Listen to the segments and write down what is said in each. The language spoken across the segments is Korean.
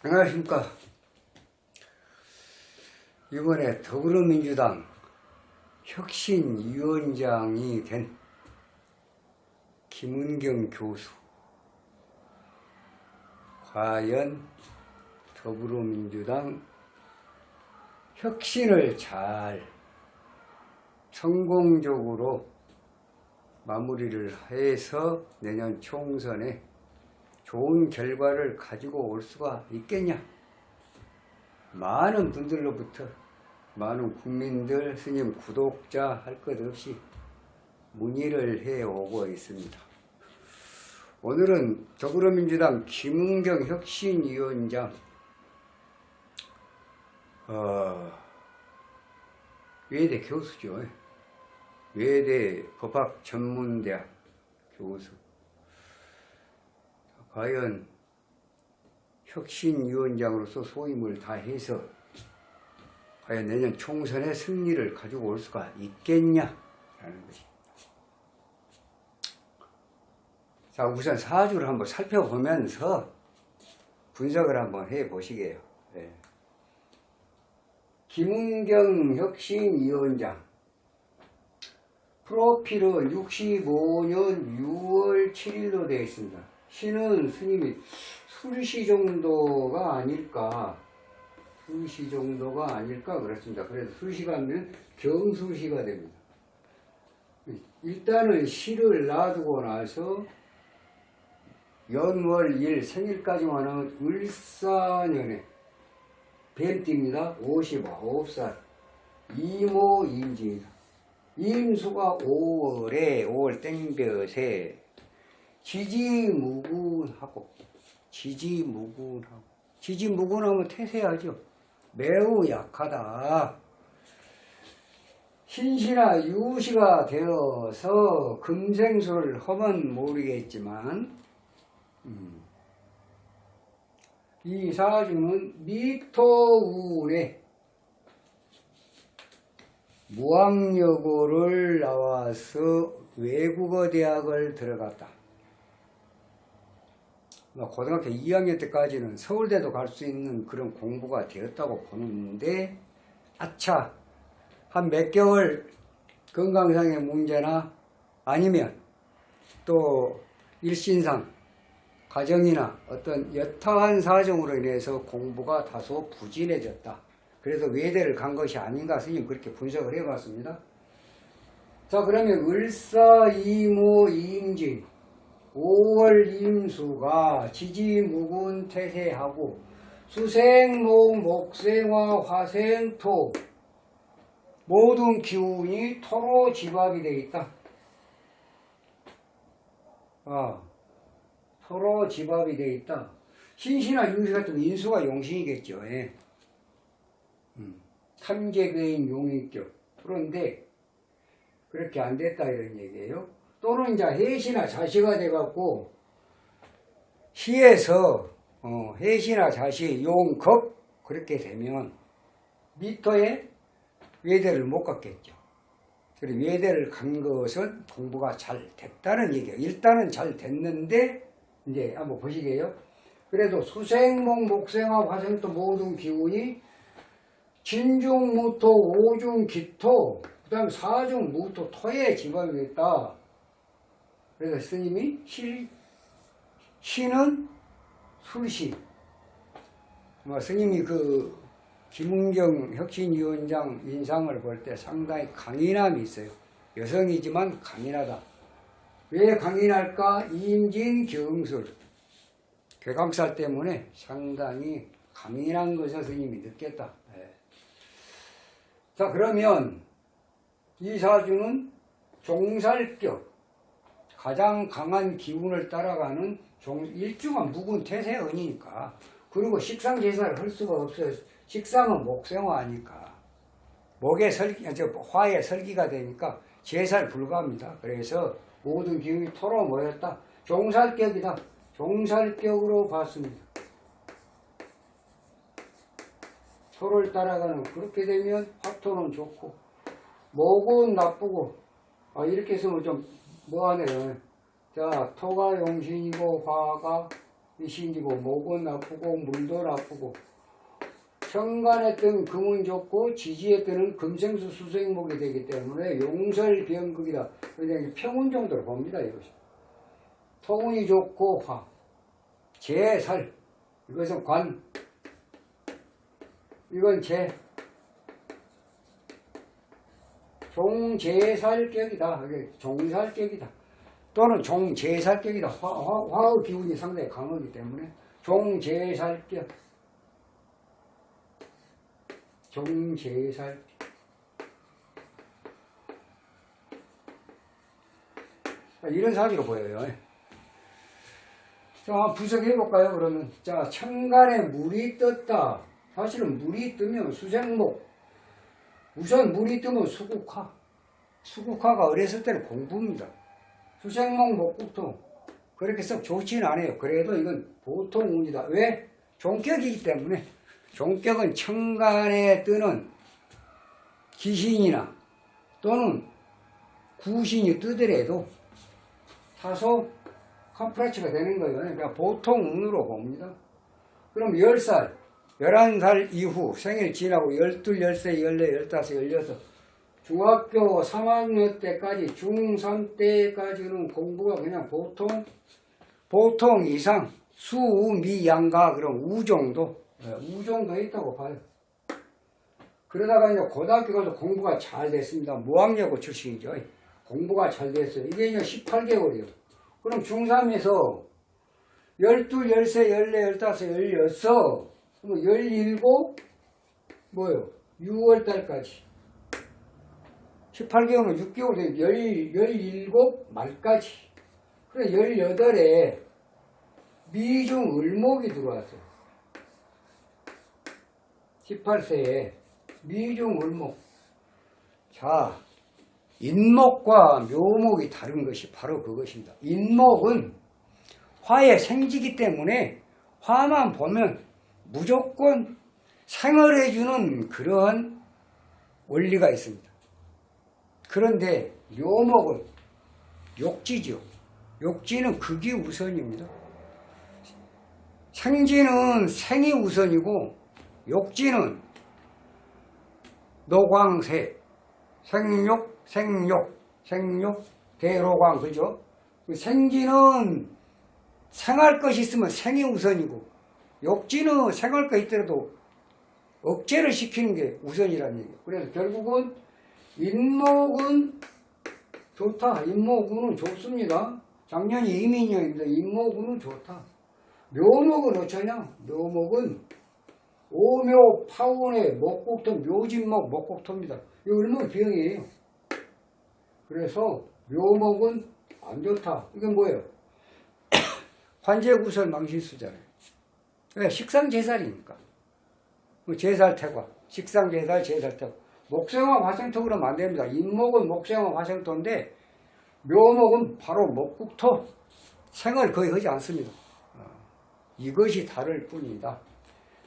안녕하십니까. 이번에 더불어민주당 혁신위원장이 된 김은경 교수, 과연 더불어민주당 혁신을 잘 성공적으로 마무리를 해서 내년 총선에 좋은 결과를 가지고 올 수가 있겠냐? 많은 분들로부터, 많은 국민들, 스님 구독자 할 것 없이 문의를 해오고 있습니다. 오늘은 더불어민주당 김은경 혁신위원장 외대 교수죠. 외대 법학전문대학 교수. 과연 혁신위원장으로서 소임을 다해서 과연 내년 총선에 승리를 가지고 올 수가 있겠냐라는 것입니다. 자, 우선 사주를 한번 살펴보면서 분석을 한번 해보시게요. 네. 김은경 혁신위원장 프로필은 65년 6월 7일로 되어 있습니다. 시는 스님이 술시 정도가 아닐까, 술시 정도가 아닐까 그렇습니다. 그래서 술시가 하면 경술시가 됩니다. 일단은 시를 놔두고 나서 연월일 생일까지만 하면 을사년에 뱀띠입니다. 59살 이모 임진입니다. 임수가 5월 땡볕에 지지무군하고 지지무군하면 태세하죠. 매우 약하다. 신시나 유시가 되어서 금생수를 하면 모르겠지만 이 사주는 미토운에 무학여고를 나와서 외국어 대학을 들어갔다. 고등학교 2학년 때까지는 서울대도 갈 수 있는 그런 공부가 되었다고 보는데, 아차, 한 몇 개월 건강상의 문제나 아니면 또 일신상, 가정이나 어떤 여타한 사정으로 인해서 공부가 다소 부진해졌다. 그래서 외대를 간 것이 아닌가 스님 그렇게 분석을 해봤습니다. 자, 그러면 을사, 이모, 임진 5월 임수가 지지무군 태세하고 수생목, 목생화, 화생토 모든 기운이 토로 집합이 되어 있다. 토로 집합이 되어 있다. 신시나 유시 같은 인수가 용신이겠죠. 예. 탐재계인 용인격. 그런데 그렇게 안 됐다 이런 얘기예요. 또는 이제 해시나 자시가 돼갖고 시에서 해시나 자시 용겁 그렇게 되면 미터에 외대를 못 갔겠죠. 그리고 외대를 간 것은 공부가 잘 됐다는 얘기예요. 일단은 잘 됐는데 이제 한번 보시게요. 그래도 수생목, 목생화, 화생토 모든 기운이 진중무토, 오중기토, 그 다음에 사중무토, 토에 집합이 됐다. 그래서 스님이 시는 술시. 스님이 그 김은경 혁신위원장 인상을 볼 때 상당히 강인함이 있어요. 여성이지만 강인하다. 왜 강인할까? 임진 경술. 괴강살 때문에 상당히 강인한 것을 스님이 느꼈다. 네. 자, 그러면 이 사주는 종살격, 가장 강한 기운을 따라가는 일중한 묵은 태세언이니까. 그리고 식상제사를 할 수가 없어요. 식상은 목생화니까. 화에 설기가 되니까 제사를 불가합니다. 그래서 모든 기운이 토로 모였다. 종살격이다. 종살격으로 봤습니다. 토를 따라가는, 그렇게 되면 화토는 좋고 목은 나쁘고, 이렇게 해서 좀 뭐하네요. 자, 토가 용신이고 화가 이 신지고 목은 나쁘고 물도 나쁘고 천간에 뜬 금은 좋고 지지에 뜨는 금생수 수생목이 되기 때문에 용설병극이다. 그냥 평운 정도로 봅니다. 이것이. 토운이 좋고 화, 제살, 이것은 관, 이건 재, 종제살격이다. 종살격이다. 또는 종제살격이다. 화의 기운이 상당히 강하기 때문에 종제살격, 종제살. 이런 사기로 보여요. 자, 한번 분석해볼까요, 그러면? 자, 천간에 물이 떴다. 사실은 물이 뜨면 수생목. 우선 물이 뜨면 수국화. 수국화가 어렸을 때는 공부입니다. 수생목 목국토. 그렇게 썩 좋지는 않아요. 그래도 이건 보통 운이다. 왜? 종격이기 때문에. 종격은 천간에 뜨는 기신이나 또는 구신이 뜨더라도 다소 컴프레치가 되는 거예요. 그러니까 보통 운으로 봅니다. 그럼 10살, 11살 이후 생일 지나고 12, 13, 14, 15, 16 중학교 3학년 때까지 중3 때까지는 공부가 그냥 보통 이상 수미양가 그럼 우 정도 있다고 봐요. 그러다가 이제 고등학교 가서 공부가 잘 됐습니다. 무학여고 출신이죠. 공부가 잘 됐어요. 이게 이제 18개월이요. 그럼 중3에서 12, 13, 14, 15, 16, 17, 뭐요? 6월달까지. 18개월은 6개월 되면 17 말까지. 그래 18에 미중 을목이 들어왔어요. 18세에 미중 을목. 자, 인목과 묘목이 다른 것이 바로 그것입니다. 인목은 화의 생지기 때문에 화만 보면 무조건 생활해주는 그러한 원리가 있습니다. 그런데 묘목은 욕지죠. 욕지는 극이 우선입니다. 생지는 생이 우선이고 욕지는 노광세, 생욕, 대로광, 그죠? 생지는 생할 것이 있으면 생이 우선이고, 욕지는 생할 거 있더라도 억제를 시키는 게 우선이라는 얘기예요. 그래서 결국은 인목은 좋다. 인목운은 좋습니다. 작년이 이민년입니다. 인목운은 좋다. 묘목은 어쩌냐? 묘목은 오묘 파운의 목국토, 묘진목 목국토입니다. 이 을목이 병이에요. 그래서 묘목은 안 좋다. 이건 뭐예요? 환제구설 망신수잖아요. 식상제살이니까. 제살태과, 식상제살, 제살태과. 목생화 화생토 그러면 안 됩니다. 인목은 목생화 화생토인데 묘목은 바로 목국토. 생을 거의 하지 않습니다. 이것이 다를 뿐이다.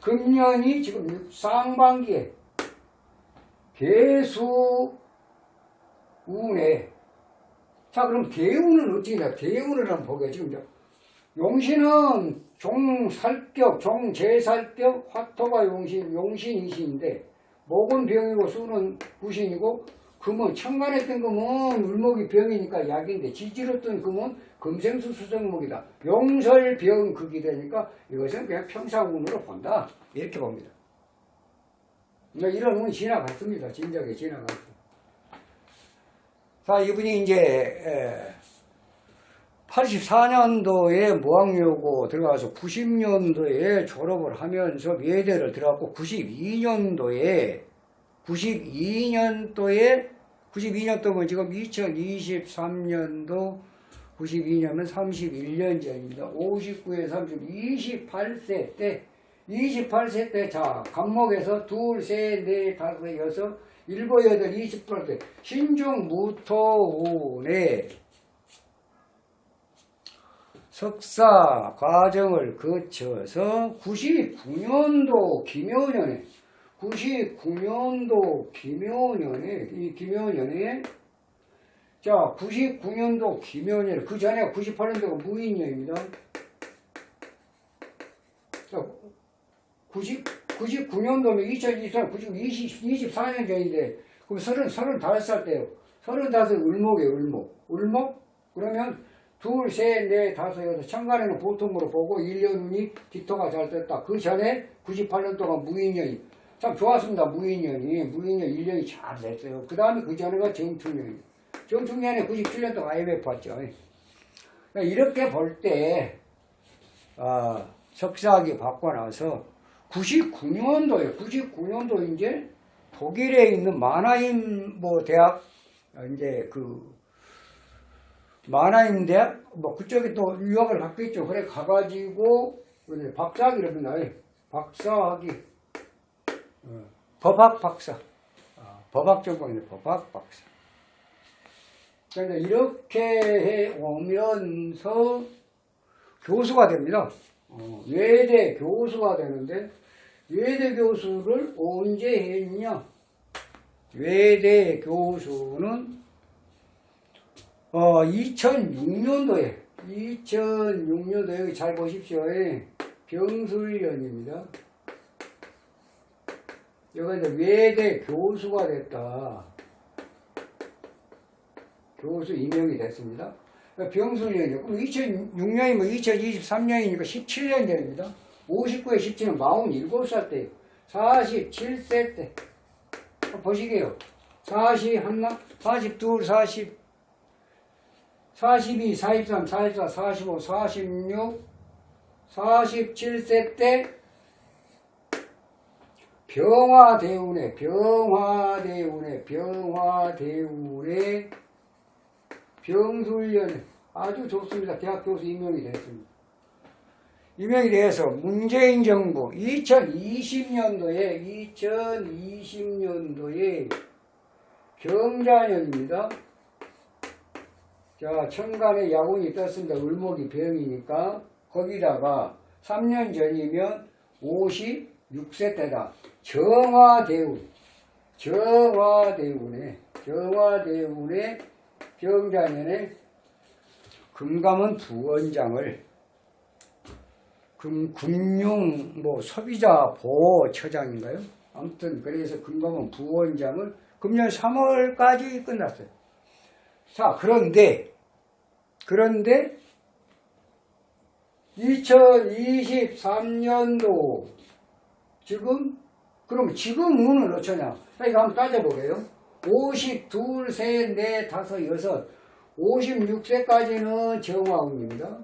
금년이 지금 쌍반기에 개수운에. 자, 그럼 개운은 어찌냐? 개운을 한번 보게. 지금 용신은 종살격, 종제살격, 화토가 용신이신데 목은 병이고 수는 구신이고 금은 천간에 뜬 금은 을목이 병이니까 약인데 지지로 뜬 금은 금생수 수생목이다. 용설병극이 되니까 이것은 그냥 평상운으로 본다. 이렇게 봅니다. 이런 운이 지나갔습니다. 진작에 지나갔고. 자, 이분이 이제 84년도에 무학여고 들어가서 90년도에 졸업을 하면서 예대를 들어갔고 92년도면 지금 2023년도 92년은 31년 전입니다. 59에 30, 28세 때, 자, 간목에서 둘, 셋, 넷, 다섯, 여섯, 일곱, 여덟, 28세, 신중 무토운에 석사 과정을 거쳐서 99년도 기묘년에, 이 기묘년에, 자, 99년도 기묘년, 그 전에 98년도가 무인년입니다. 99년도면 2024, 24년 전인데, 그럼 35살 때요. 35 을목이에요, 을목. 을목? 그러면 둘, 셋, 넷, 다섯, 여섯. 천간에는 보통으로 보고 1년 운이 기토가 잘 됐다. 그 전에 98년 동안 무인년이. 참 좋았습니다, 무인년이. 무인년 1년이 잘 됐어요. 그 다음에 그 전에가 정축년이. 정축년에 97년 동안 IMF 왔죠. 이렇게 볼 때, 석사학위 받고 나서 99년도에, 99년도 이제 독일에 있는 마나임 대학, 이제 마나임 대학, 그쪽에 또 유학을 갔겠죠. 그래 가가지고, 박사학위를 했나? 박사학위. 법학 박사. 법학 전공인데 법학 박사. 그러니까 이렇게 해 오면서 교수가 됩니다. 외대 교수가 되는데, 외대 교수를 언제 했냐? 외대 교수는 2006년도에 여기 잘 보십시오. 병술년입니다. 여기가 이제 외대 교수가 됐다. 교수 임명이 됐습니다. 병술년이요. 그럼 2006년이면 2023년이니까 17년 전입니다. 59에 17은 47살 때, 47세 때. 보시게요. 41, 42, 42, 43, 44, 45, 46, 47세 때 병화대운에 병술년에 아주 좋습니다. 대학 교수 임명이 됐습니다. 임명이 돼서 문재인 정부 2020년도에 경자년입니다. 자, 천간에 야군이 떴습니다. 을목이 병이니까 거기다가 3년 전이면 56세 때다. 정화대운에 경자년에 금감원 부원장을 금융 소비자 보호처장인가요? 아무튼 그래서 금감원 부원장을 금년 3월까지 끝났어요. 자, 그런데 2023년도 지금 운은 어쩌냐? 이거 한번 따져보게요. 52, 셋, 넷, 다섯, 여섯, 56세까지는 정화운입니다.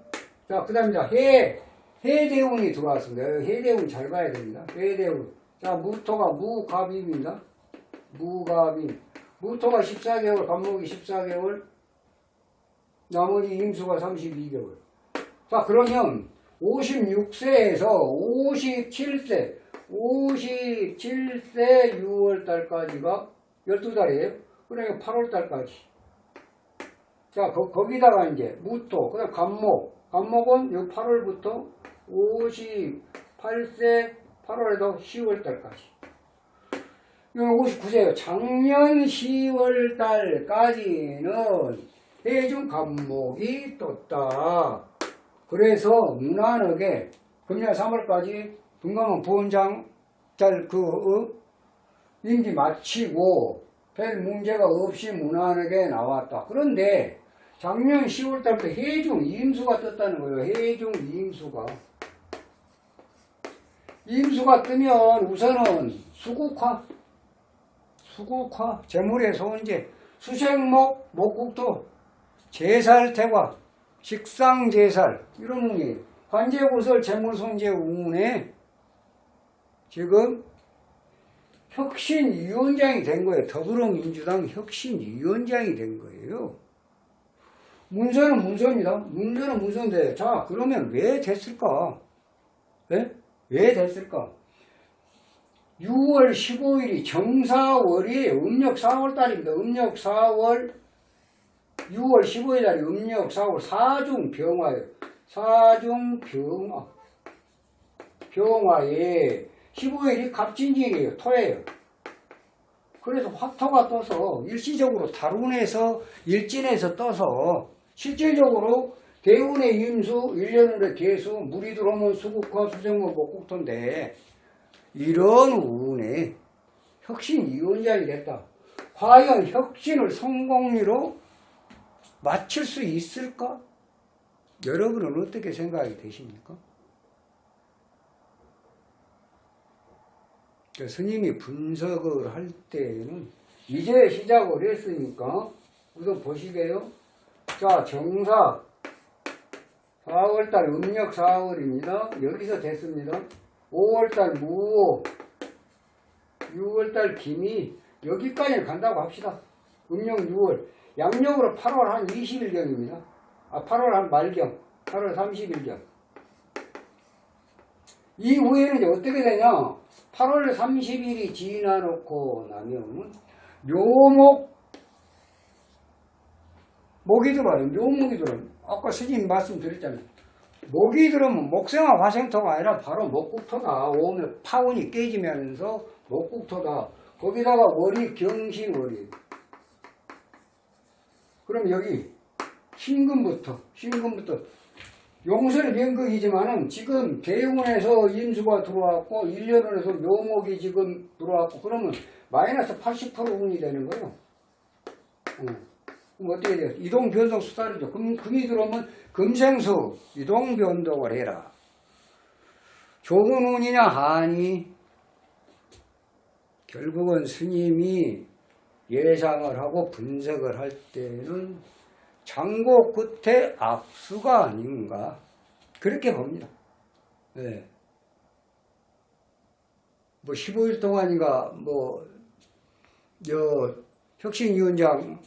자, 그 다음에 해대운이 들어왔습니다. 해대운 잘 봐야 됩니다. 해대운. 자, 무토가 무갑입니다. 무갑임. 무토가 14개월, 갑목이 14개월, 나머지 임수가 32개월. 자, 그러면 56세에서 57세 6월달까지가 12달이에요. 그러니까 8월달까지. 자, 거기다가 이제 무토, 그 다음 갑목은 8월부터 58세 8월에도 10월달까지. 이건 59세예요. 작년 10월달까지는 해중 갑목이 떴다. 그래서 무난하게 금년 3월까지 금감원 부원장 임기 마치고 별 문제가 없이 무난하게 나왔다. 그런데 작년 10월달부터 해중 임수가 떴다는 거예요. 해중 임수가 뜨면 우선은 수국화, 재물의 소원제, 수생목, 목국토, 제살태과, 식상제살, 이런 운이에요. 관제구설, 재물손재 운에 지금 혁신위원장이 된 거예요. 더불어민주당 혁신위원장이 된 거예요. 문서는 문서입니다. 문서는 문서인데, 자, 그러면 왜 됐을까? 네? 왜 됐을까? 6월 15일이 정사월이에요. 음력 4월달입니다. 음력 4월, 6월 15일날이 음력 4월 사중병화예요. 사중병화. 병화에 15일이 갑진진이에요. 토예요. 그래서 화토가 떠서 일시적으로 달운에서 일진에서 떠서 실질적으로 대운의 임수, 1년운의 개수, 물이 들어오면 수국화, 수정목, 목국토인데 이런 운에 혁신 이원장이 됐다. 과연 혁신을 성공리로 마칠 수 있을까? 여러분은 어떻게 생각이 되십니까? 스님이 분석을 할 때는 이제 시작을 했으니까 우선 보시게요. 자, 정사 4월달 음력 4월입니다. 여기서 됐습니다. 5월달 무오 6월달 김이 여기까지 간다고 합시다. 음력 6월 양력으로 8월 한 20일경입니다. 8월 한 말경 8월 30일경 이후에는 이제 어떻게 되냐 8월 30일이 지나놓고 나면 목이 들어와요. 묘목이 들어와요. 아까 스님 말씀드렸잖아요. 목이 들어오면 목생화 화생토가 아니라 바로 목국토다. 오늘 파운이 깨지면서 목국토다. 거기다가 월이 경신월이. 그럼 여기 신금부터 용설의 명극이지만은 지금 대운에서 임수가 들어왔고 1년운에서 묘목이 지금 들어왔고 그러면 마이너스 80% 운이 되는 거예요. 그럼 어떻게 돼요? 이동 변동 수달이죠. 금이 들어오면 금생수 이동 변동을 해라. 좋은 운이냐 하니 결국은 스님이 예상을 하고 분석을 할 때는 장고 끝에 악수가 아닌가 그렇게 봅니다. 네. 뭐 15일 동안인가 혁신위원장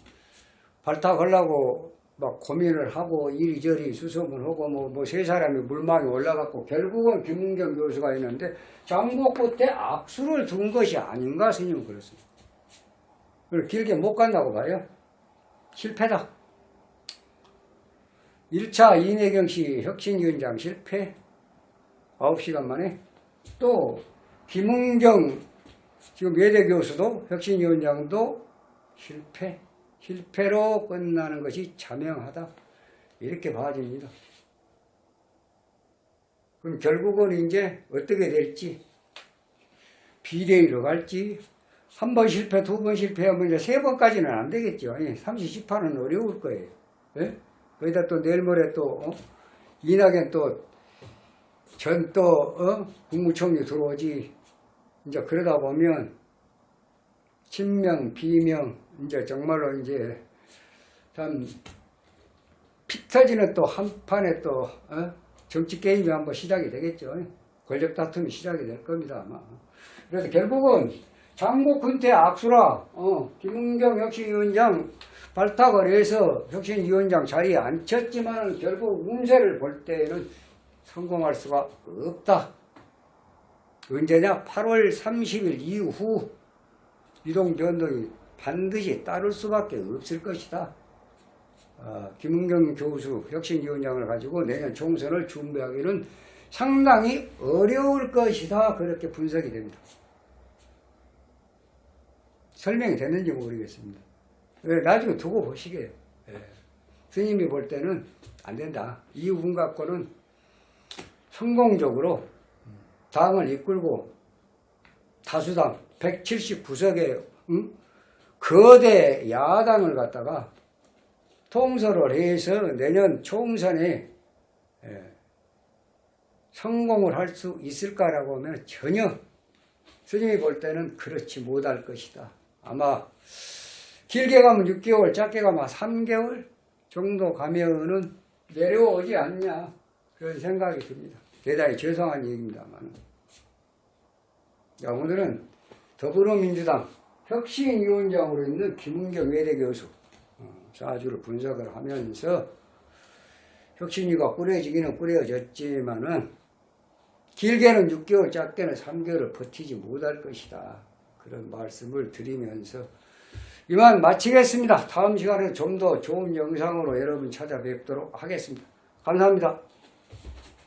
발탁하려고 막 고민을 하고 이리저리 수소문 하고 뭐 세 사람이 물망에 올라갔고 결국은 김은경 교수가 있는데 장고 끝에 악수를 둔 것이 아닌가 스님은 그렇습니다. 그걸 길게 못 간다고 봐요. 실패다. 1차 이내경씨 혁신위원장 실패 9시간 만에 또 김은경 지금 외대교수도 혁신위원장도 실패로 끝나는 것이 자명하다 이렇게 봐집니다. 그럼 결국은 이제 어떻게 될지 비대위로 갈지 한 번 실패 두 번 실패하면 이제 세 번까지는 안 되겠죠. 30~18은 어려울 거예요. 네? 거기다 또 내일 모레 또 이낙연 또 국무총리 들어오지. 이제 그러다 보면 친명 비명 이제 정말로 이제 참 피 터지는 또 한판에 또 정치 게임이 한번 시작이 되겠죠. 권력 다툼이 시작이 될 겁니다 아마. 그래서 결국은 장고 근태 악수라 김은경 혁신위원장 발탁을 해서 혁신위원장 자리에 앉혔지만 결국 운세를 볼 때는 성공할 수가 없다. 언제냐? 8월 30일 이후 이동 변동이 반드시 따를 수밖에 없을 것이다. 김은경 교수 혁신위원장을 가지고 내년 총선을 준비하기는 상당히 어려울 것이다. 그렇게 분석이 됩니다. 설명이 됐는지 모르겠습니다. 나중에 두고 보시게요. 스님이 볼 때는 안 된다. 이 운 갖고는 성공적으로 당을 이끌고 다수당 179석의 거대 야당을 갖다가 통솔을 해서 내년 총선에 성공을 할 수 있을까라고 하면 전혀 스님이 볼 때는 그렇지 못할 것이다. 아마 길게 가면 6개월, 짧게 가면 3개월 정도 가면은 내려오지 않냐 그런 생각이 듭니다. 대단히 죄송한 얘기입니다만. 오늘은 더불어민주당 혁신위원장으로 있는 김은경 외대교수 사주를 분석을 하면서 혁신위가 꾸려지기는 꾸려졌지만은 길게는 6개월, 짧게는 3개월을 버티지 못할 것이다. 그런 말씀을 드리면서 이만 마치겠습니다. 다음 시간에 좀 더 좋은 영상으로 여러분 찾아뵙도록 하겠습니다. 감사합니다.